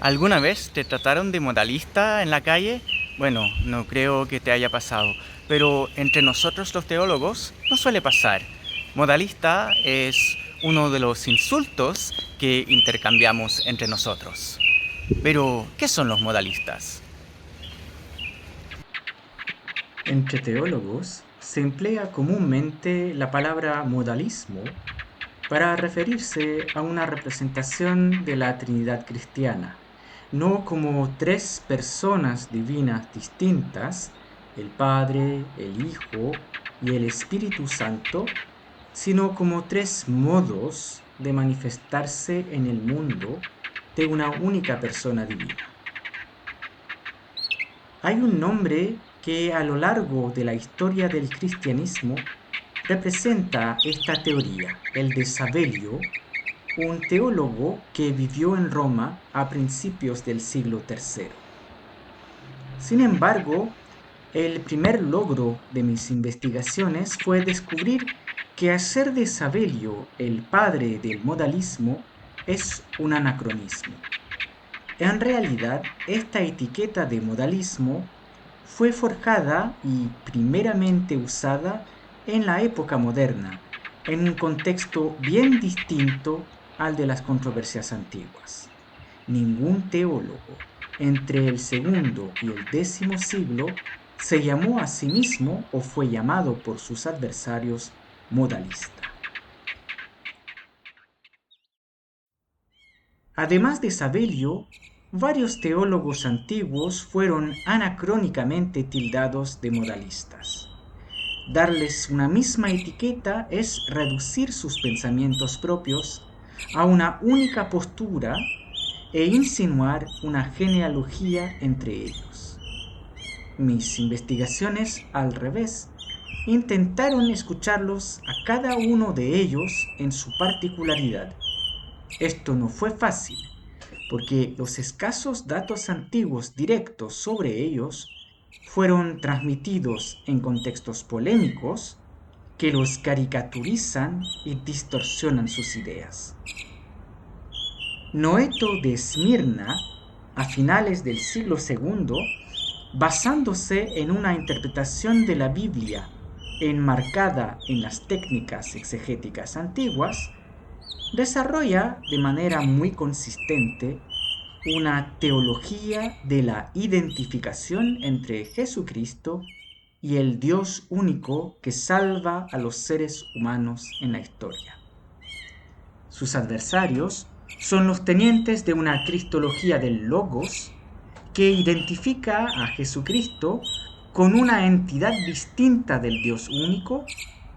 ¿Alguna vez te trataron de modalista en la calle? Bueno, no creo que te haya pasado, pero entre nosotros los teólogos no suele pasar. Modalista es uno de los insultos que intercambiamos entre nosotros. Pero, ¿qué son los modalistas? Entre teólogos se emplea comúnmente la palabra modalismo para referirse a una representación de la Trinidad cristiana, no como tres personas divinas distintas, el Padre, el Hijo y el Espíritu Santo, sino como tres modos de manifestarse en el mundo de una única persona divina. Hay un nombre que a lo largo de la historia del cristianismo representa esta teoría, el de Sabelio, un teólogo que vivió en Roma a principios del siglo III. Sin embargo, el primer logro de mis investigaciones fue descubrir que hacer de Sabelio el padre del modalismo es un anacronismo. En realidad, esta etiqueta de modalismo fue forjada y primeramente usada en la época moderna, en un contexto bien distinto al de las controversias antiguas. Ningún teólogo entre el segundo y el décimo siglo se llamó a sí mismo o fue llamado por sus adversarios modalista. Además de Sabelio, varios teólogos antiguos fueron anacrónicamente tildados de modalistas. Darles una misma etiqueta es reducir sus pensamientos propios a una única postura e insinuar una genealogía entre ellos. Mis investigaciones, al revés, intentaron escucharlos a cada uno de ellos en su particularidad. Esto no fue fácil, porque los escasos datos antiguos directos sobre ellos fueron transmitidos en contextos polémicos que los caricaturizan y distorsionan sus ideas. Noeto de Esmirna, a finales del siglo II, basándose en una interpretación de la Biblia enmarcada en las técnicas exegéticas antiguas, desarrolla de manera muy consistente una teología de la identificación entre Jesucristo y el Dios único que salva a los seres humanos en la historia. Sus adversarios son los tenientes de una cristología del Logos que identifica a Jesucristo con una entidad distinta del Dios único,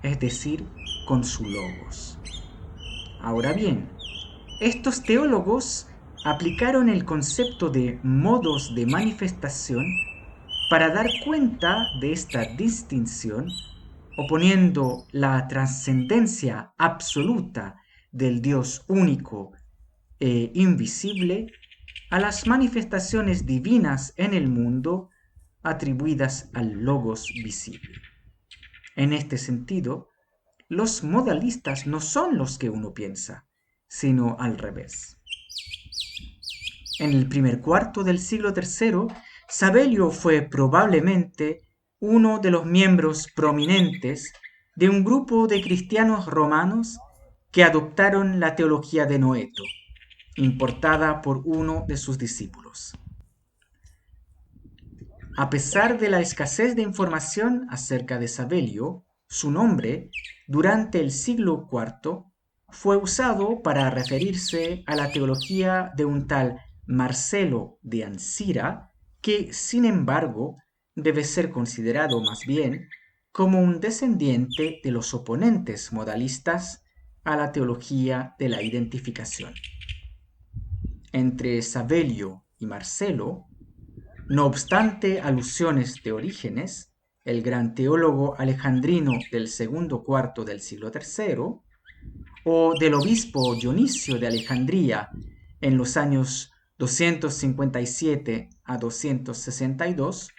es decir, con su Logos. Ahora bien, estos teólogos aplicaron el concepto de modos de manifestación para dar cuenta de esta distinción, oponiendo la trascendencia absoluta del Dios único e invisible a las manifestaciones divinas en el mundo atribuidas al Logos visible. En este sentido, los modalistas no son los que uno piensa, sino al revés. En el primer cuarto del siglo III, Sabelio fue probablemente uno de los miembros prominentes de un grupo de cristianos romanos que adoptaron la teología de Noeto, importada por uno de sus discípulos. A pesar de la escasez de información acerca de Sabelio, su nombre, durante el siglo IV, fue usado para referirse a la teología de un tal Marcelo de Ancira, que, sin embargo, debe ser considerado más bien como un descendiente de los oponentes modalistas a la teología de la identificación. Entre Sabelio y Marcelo, no obstante alusiones de Orígenes, el gran teólogo alejandrino del segundo cuarto del siglo III, o del obispo Dionisio de Alejandría en los años 257 a 262,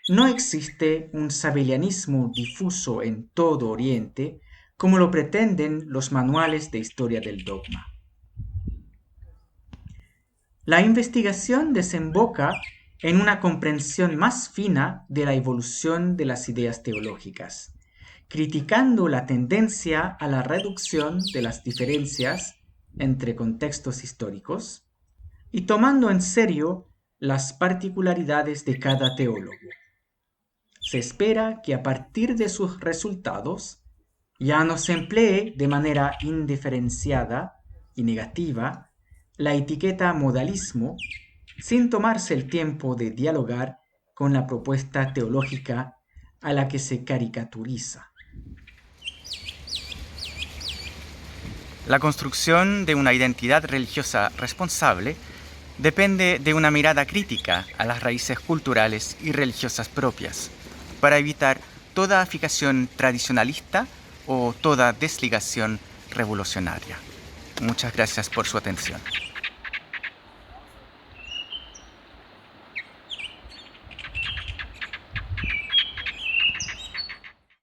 no existe un sabellianismo difuso en todo Oriente como lo pretenden los manuales de historia del dogma. La investigación desemboca en una comprensión más fina de la evolución de las ideas teológicas, criticando la tendencia a la reducción de las diferencias entre contextos históricos y tomando en serio las particularidades de cada teólogo. Se espera que a partir de sus resultados ya no se emplee de manera indiferenciada y negativa la etiqueta modalismo sin tomarse el tiempo de dialogar con la propuesta teológica a la que se caricaturiza. La construcción de una identidad religiosa responsable depende de una mirada crítica a las raíces culturales y religiosas propias, para evitar toda fijación tradicionalista o toda desligación revolucionaria. Muchas gracias por su atención.